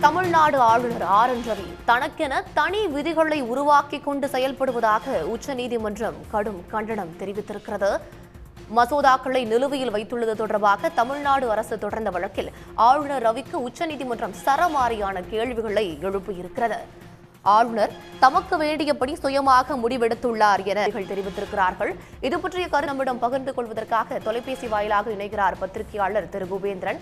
தமிழ்நாடு ஆளுநர் ஆர்.என். ரவி தனக்கென தனி விதிகளை உருவாக்கிக் கொண்டு செயல்படுவதாக உச்சநீதிமன்றம் கடும் கண்டனம் தெரிவித்திருக்கிறது. மசோதாக்களை நிலுவையில் வைத்துள்ளது தொடர்பாக தமிழ்நாடு அரசு தொடர்ந்த வழக்கில் ஆளுநர் ரவிக்கு உச்சநீதிமன்றம் சரமாரியான கேள்விகளை எழுப்பியிருக்கிறது. ஆளுநர் தமக்கு வேண்டியபடி சுயமாக முடிவெடுத்துள்ளார் என தெரிவித்திருக்கிறார்கள். இது பற்றிய கருத்து நம்மிடம் பகிர்ந்து கொள்வதற்காக தொலைபேசி வாயிலாக இணைகிறார் பத்திரிகையாளர் திரு பூபேந்திரன்.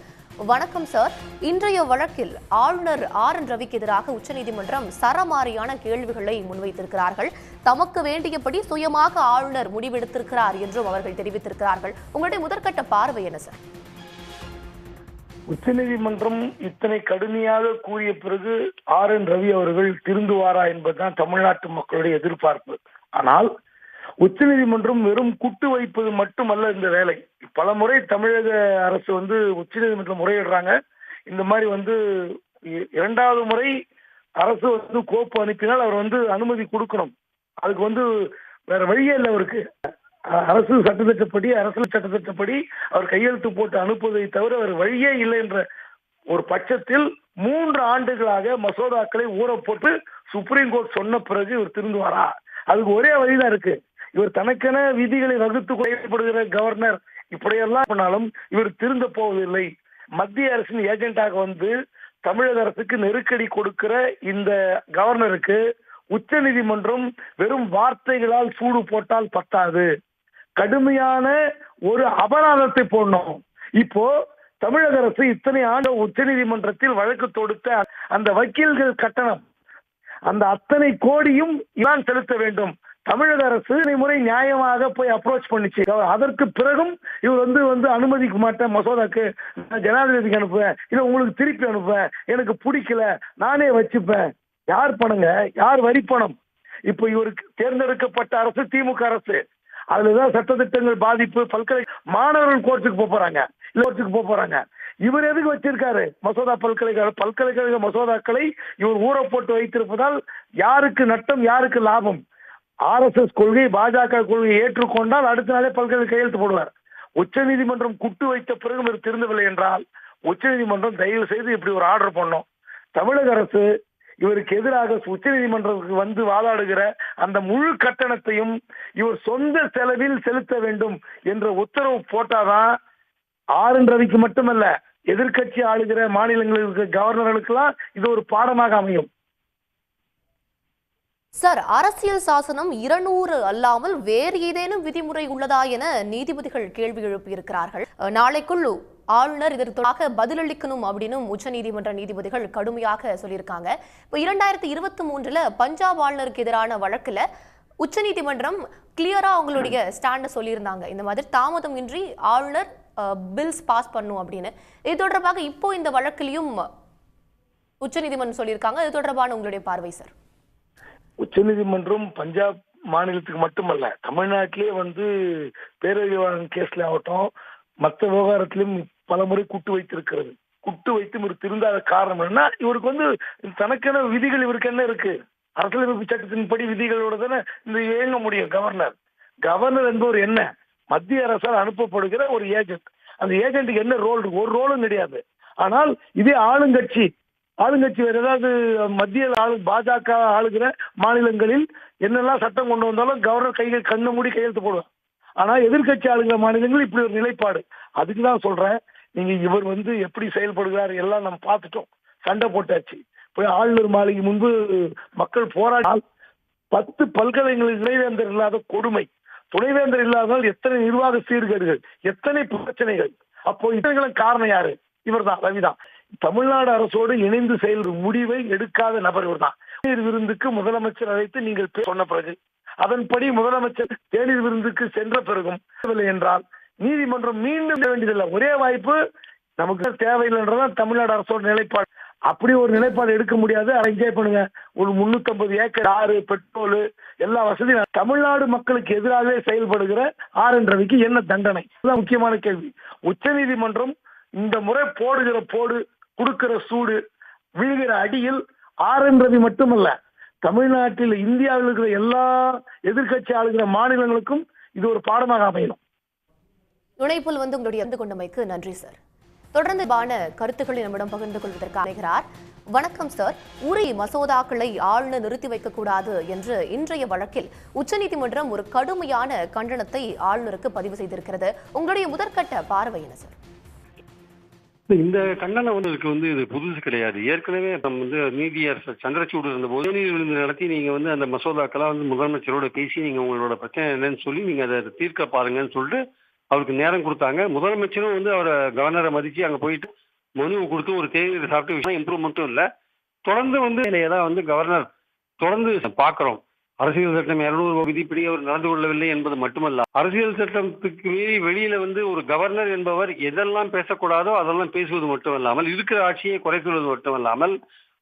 வணக்கம் சார். இன்றைய வழக்கில் ஆளுநர் ஆர்.என். ரவிக்கு எதிராக உச்சநீதிமன்றம் சரமாரியான கேள்விகளை முன்வைத்திருக்கிறார்கள். தமக்கு வேண்டியபடி சுயமாக ஆளுநர் முடிவெடுத்திருக்கிறார் என்றும் அவர்கள் தெரிவித்திருக்கிறார்கள். உங்களுடைய முதற்கட்ட பார்வை என்ன சார்? உச்சநீதிமன்றம் இத்தனை கடுமையாக கூறிய பிறகு ஆர்.என். ரவி அவர்கள் திருந்துவாரா என்பதுதான் தமிழ்நாட்டு மக்களுடைய எதிர்பார்ப்பு. ஆனால் உச்சநீதிமன்றம் வெறும் குட்டு வைப்பது மட்டுமல்ல இந்த வேலை. பல முறை தமிழக அரசு உச்சநீதிமன்றம் முறையிடுறாங்க. இந்த மாதிரி இரண்டாவது முறை அரசு கோப்பு அனுப்பினால் அவர் அனுமதி கொடுக்கணும். அதுக்கு வேற வழியே இல்லை. அவருக்கு அரசு சட்டத்திட்டப்படி அரசியல் சட்டத்திட்டப்படி அவர் கையெழுத்து போட்டு அனுப்புவதை தவிர வேறு வழியே இல்லை என்ற ஒரு பட்சத்தில் 3 ஆண்டுகளாக மசோதாக்களை ஊற போட்டு சுப்ரீம் கோர்ட் சொன்ன பிறகு இவர் திருந்துவாரா? அதுக்கு ஒரே வழிதான் இருக்கு. இவர் தனக்கென விதிகளை வகுத்து செயல்படுகிற கவர்னர் இப்படியெல்லாம் பண்ணாலும் இவர் திருந்த போவதில்லை. மத்திய அரசின் ஏஜென்டாக தமிழக அரசுக்கு நெருக்கடி கொடுக்கிற இந்த கவர்னருக்கு உச்ச நீதிமன்றம் வெறும் வார்த்தைகளால் சூடு போட்டால் பத்தாது, கடுமையான ஒரு அபராதத்தை போடணும். இப்போ தமிழக அரசு இத்தனை ஆண்டு உச்ச நீதிமன்றத்தில் வழக்கு தொடுத்த அந்த வக்கீல்கள் கட்டணம், அந்த அத்தனை கோடியும் இதான் செலுத்த வேண்டும். தமிழக அரசு முறை நியாயமாக போய் அப்ரோச் பண்ணிச்சு. அதற்கு பிறகும் இவர் அனுமதிக்க மாட்டேன், மசோதாக்கு ஜனாதிபதிக்கு அனுப்புவேன், இல்ல உங்களுக்கு திருப்பி அனுப்புவேன், எனக்கு பிடிக்கல நானே வச்சுப்பேன். யார் பணங்க? யார் வரி பணம்? இப்போ இவருக்கு தேர்ந்தெடுக்கப்பட்ட அரசு திமுக அரசு. அதுலதான் சட்டத்திட்டங்கள் பாதிப்பு, மாணவர்கள் கோர்ட்டுக்கு போறாங்க. இவர் எதுக்கு வச்சிருக்காரு மசோதா? பல்கலைக்கழக மசோதாக்களை இவர் ஊற போட்டு வைத்திருப்பதால் யாருக்கு நட்டம், யாருக்கு லாபம்? RSS கொள்கை, பாஜக கொள்கையை ஏற்றுக்கொண்டால் அடுத்த நாளே பல்கலைக்கழக கையெழுத்து போடுவார். உச்ச நீதிமன்றம் குட்டு வைத்த பிறகு இவர் திருந்தவில்லை என்றால் உச்ச நீதிமன்றம் தயவு செய்து இப்படி ஒரு ஆர்டர் பண்ணும். தமிழக அரசு இவருக்கு எதிராக உச்ச நீதிமன்றத்துக்கு வாதாடுகிற அந்த முழு கட்டணத்தையும் இவர் சொந்த செலவில் செலுத்த வேண்டும் என்ற உத்தரவு போட்டாதான் ஆர்.என். ரவிக்கு மட்டுமல்ல, எதிர்கட்சி ஆளுகிற மாநிலங்களுக்கு கவர்னர்களுக்கெல்லாம் இது ஒரு பாடமாக அமையும். சார், அரசியல் சாசனம் 200 அல்லாமல் வேறு ஏதேனும் விதிமுறை உள்ளதா என நீதிபதிகள் கேள்வி எழுப்பியிருக்கிறார்கள். நாளைக்குள் ஆளுநர் இதற்காக பதிலளிக்கணும் அப்படின்னு உச்சநீதிமன்ற நீதிபதிகள் கடுமையாக சொல்லியிருக்காங்க. இப்போ 2023 பஞ்சாப் ஆளுநருக்கு எதிரான வழக்குல உச்சநீதிமன்றம் கிளியரா அவங்களுடைய ஸ்டாண்ட சொல்லியிருந்தாங்க. இந்த மாதிரி தாமதம் இன்றி ஆளுநர் பில்ஸ் பாஸ் பண்ணும் அப்படின்னு. இது தொடர்பாக இப்போ இந்த வழக்கிலையும் உச்சநீதிமன்றம் சொல்லியிருக்காங்க. இது தொடர்பான உங்களுடைய பார்வை சார்? உச்சநீதிமன்றம் பஞ்சாப் மாநிலத்துக்கு மட்டுமல்ல, தமிழ்நாட்டிலே பேரறிவாளன் கேஸ்ல ஆகட்டும், மற்ற விவகாரத்திலும் பல முறை குட்டு வைத்திருக்கிறது. குட்டு வைத்து இவர் திருந்தாத காரணம் என்ன? இவருக்கு தனக்கென விதிகள் இவருக்கு என்ன இருக்கு? அரசியலமைப்பு சட்டத்தின்படி விதிகளோட தானே இயங்க முடியும் கவர்னர் என்பவர் என்ன? மத்திய அரசால் அனுப்பப்படுகிற ஒரு ஏஜென்ட். அந்த ஏஜென்ட்டுக்கு என்ன ரோல் இருக்கு? ஒரு ரோலும் கிடையாது. ஆனால் இதே ஆளுங்கட்சி வேற ஏதாவது மத்திய பாஜக ஆளுகிற மாநிலங்களில் என்னெல்லாம் சட்டம் கொண்டு வந்தாலும் கவர்னர் கண்ணு மூடி கையெழுத்து போடுவார். ஆனா எதிர்கட்சி ஆளுகிற மாநிலங்கள் இப்படி ஒரு நிலைப்பாடு. அதுக்குதான் சொல்றேன், நீங்க இவர் எப்படி செயல்படுகிறார் எல்லாம் நம்ம பார்த்துட்டோம். சண்டை போட்டாச்சு. போய் ஆளுநர் மாளிகை முன்பு மக்கள் போராடினால் 10 பல்கலைக்கழக துணைவேந்தர் இல்லாத கொடுமை, துணைவேந்தர் இல்லாததால் எத்தனை நிர்வாக சீர்கேடுகள், எத்தனை பிரச்சனைகள். அப்போ இதற்கெல்லாம் காரணம் யாரு? இவர் தான், ரவிதான். தமிழ்நாடு அரசோடு இணைந்து செயல்படும் முடிவை எடுக்காத நபர் இவர் தான். தேநீர் விருந்துக்கு முதலமைச்சர் அழைத்து நீங்கள் சொன்ன பிறகு, அதன்படி முதலமைச்சர் தேநீர் விருந்துக்கு சென்ற பிறகும் என்றால் நீதிமன்றம் மீண்டும் வேண்டியதில்லை. ஒரே வாய்ப்பு நமக்கு தேவையில்லைன்றதான் தமிழ்நாடு அரசோட நிலைப்பாடு. அப்படி ஒரு நிலைப்பாடு எடுக்க முடியாது. அதை என்ஜாய் பண்ணுங்க. ஒரு 350 ஏக்கர் ஆறு, பெட்ரோல், எல்லா வசதியும். தமிழ்நாடு மக்களுக்கு எதிராகவே செயல்படுகிற ஆர்.என். ரவிக்கு என்ன தண்டனை? இதுதான் முக்கியமான கேள்வி. உச்ச நீதிமன்றம் இந்த முறை போடுகிற போடு, கொடுக்கிற சூடு, விழுகிற அடியில் ஆர்.என். ரவி மட்டுமல்ல, தமிழ்நாட்டில் இந்தியாவில் இருக்கிற எல்லா எதிர்கட்சி ஆளுகிற மாநிலங்களுக்கும் இது ஒரு பாடமாக அமையும். இணைப்பில் உங்களுடைய கொண்டமைக்கு நன்றி சார். தொடர்ந்து கருத்துக்களை நம்மிடம் பகிர்ந்து கொள்வதற்காக வணக்கம் சார். உரி மசோதாக்களை ஆளுநர் நிறுத்தி வைக்கக்கூடாது என்று இன்றைய வழக்கில் உச்சநீதிமன்றம் ஒரு கடுமையான கண்டனத்தை ஆளுநருக்கு பதிவு செய்திருக்கிறது. உங்களுடைய முதற்கட்ட பார்வை என்ன சார்? இந்த கண்டனம் இது புதுசு கிடையாது. ஏற்கனவே நீதியரசர் சந்திரசூட் இருந்தபோது விழுந்து நடத்தி நீங்க அந்த மசோதாக்கெல்லாம் முதலமைச்சரோட பேசி நீங்க உங்களோட பிரச்சனை என்னன்னு சொல்லி நீங்க அதை தீர்க்க பாருங்கன்னு சொல்லிட்டு அவருக்கு நேரம் கொடுத்தாங்க. முதலமைச்சரும் அவரை கவர்னரை மதிச்சு அங்க போயிட்டு மனு கொடுத்து ஒரு தேநீர் சாப்பிட்டு விஷயம் இம்ப்ரூவ்மெண்ட்டும் இல்லை. தொடர்ந்து ஏதாவது கவர்னர் தொடர்ந்து பார்க்கிறோம். அரசியல் சட்டம் 200 விதிப்படி அவர் நடந்து கொள்ளவில்லை என்பது மட்டுமல்ல, அரசியல் சட்டத்துக்கு மீறி வெளியில ஒரு கவர்னர் என்பவர் எதெல்லாம் பேசக்கூடாதோ அதெல்லாம் பேசுவது மட்டுமல்லாமல், இருக்கிற ஆட்சியை குறை சொல்வது மட்டுமல்லாமல்,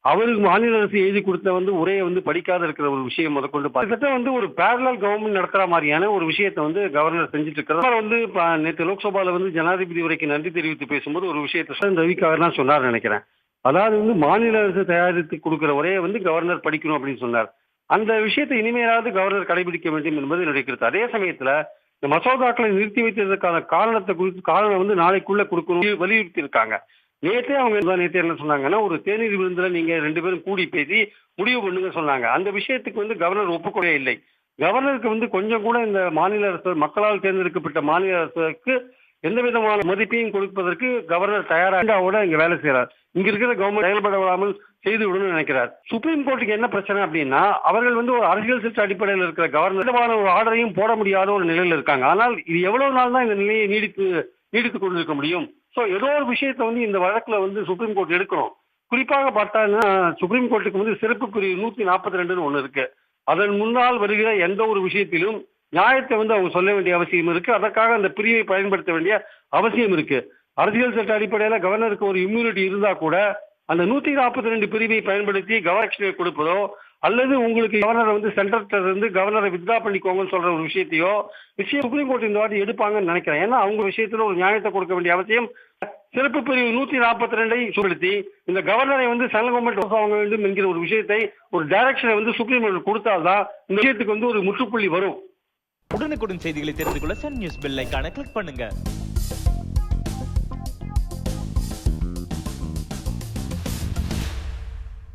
அவருக்கு மாநில அரசு எழுதி கொடுத்த உரையை படிக்காத இருக்கிற ஒரு விஷயம் முதற்கொண்டு கிட்டத்தட்ட ஒரு பேரலல் கவர்மெண்ட் நடத்துற மாதிரியான ஒரு விஷயத்தை கவர்னர் செஞ்சுட்டு இருக்கிறார். நேற்று லோக்சபால ஜனாதிபதி உரைக்கு நன்றி தெரிவித்து பேசும்போது ஒரு விஷயத்தை ரவிக்காக தான் சொன்னார் நினைக்கிறேன். அதாவது மாநில அரசு தயாரித்து கொடுக்கிற உரையை கவர்னர் படிக்கணும் அப்படின்னு சொன்னார். அந்த விஷயத்தை இனிமேலாவது கவர்னர் கடைபிடிக்க வேண்டும் என்பது என்னுடைய கருத்து. அதே சமயத்துல இந்த மசோதாக்களை நிறுத்தி வைத்ததற்கான காரணத்தை குறித்து காரணம் நாளைக்குள்ள கொடுக்கணும் வலியுறுத்தி இருக்காங்க. நேற்றே என்ன சொன்னாங்கன்னா, ஒரு தேநீர் விருந்துல நீங்க 2 பேரும் கூடி பேசி முடிவு பண்ணுங்க சொன்னாங்க. அந்த விஷயத்துக்கு கவர்னர் ஒப்புக்கொள்ள இல்லை. கவர்னருக்கு கொஞ்சம் கூட இந்த மாநில அரசு, மக்களால் தேர்ந்தெடுக்கப்பட்ட மாநில அரசுக்கு எந்த விதமான மதிப்பையும் கொடுப்பதற்கு கவர்னர் தயாராக இங்க வேலை செய்யறார். இங்க இருக்கிற கவர்மெண்ட் செயல்பட விடாமல் செய்து விடணும்னு நினைக்கிறார். சுப்ரீம் கோர்ட்டுக்கு என்ன பிரச்சனை அப்படின்னா, அவர்கள் ஒரு அரசியல் சட்ட அடிப்படையில் இருக்கிற கவர்னர் ஒரு ஆர்டரையும் போட முடியாத ஒரு நிலையில இருக்காங்க. ஆனால் இது எவ்வளவு நாள் தான் இந்த நிலையை நீடித்துக் கொண்டிருக்க முடியும்? சோ ஏதோ ஒரு விஷயத்தை இந்த வழக்குல சுப்ரீம் கோர்ட் எடுக்கணும். குறிப்பாக பார்த்தாங்கன்னா, சுப்ரீம் கோர்ட்டுக்கு சிறப்பு பிரிவு 142 ஒண்ணு இருக்கு. அதன் முன்னால் வருகிற எந்த ஒரு விஷயத்திலும் நியாயத்தை அவங்க சொல்ல வேண்டிய அவசியம் இருக்கு. அதற்காக அந்த பிரிவை பயன்படுத்த வேண்டிய அவசியம் இருக்கு. அரசியல் சட்ட அடிப்படையில கவர்னருக்கு ஒரு இம்யூனிட்டி இருந்தா கூட அந்த 142 பிரிவை பயன்படுத்தி கவர்னரை கொடுப்பதோ, அல்லது உங்களுக்கு கவர்னரை சென்டர்ல இருந்து கவர்னரை வித்ரா பண்ணிக்கோங்கன்னு சொல்ற ஒரு விஷயம் சுப்ரீம் கோர்ட் இந்த வாட்டி எடுப்பாங்கன்னு நினைக்கிறேன். ஏன்னா அவங்க விஷயத்துல ஒரு நியாயத்தை கொடுக்க வேண்டிய அவசியம். சிறப்பு பிரிவு 142 சுருத்தி இந்த கவர்னரை சென்ட்ரல் கவர்மெண்ட் வாங்க வேண்டும் என்கிற ஒரு விஷயத்தை, ஒரு டைரக்ஷனை சுப்ரீம் கோர்ட் கொடுத்தால்தான் இந்த விஷயத்துக்கு ஒரு முற்றுப்புள்ளி வரும். உடனுக்குடன் செய்திகளை தெரிந்து கொள்ள சன் நியூஸ் பெல் ஐகானை கிளிக் பண்ணுங்க.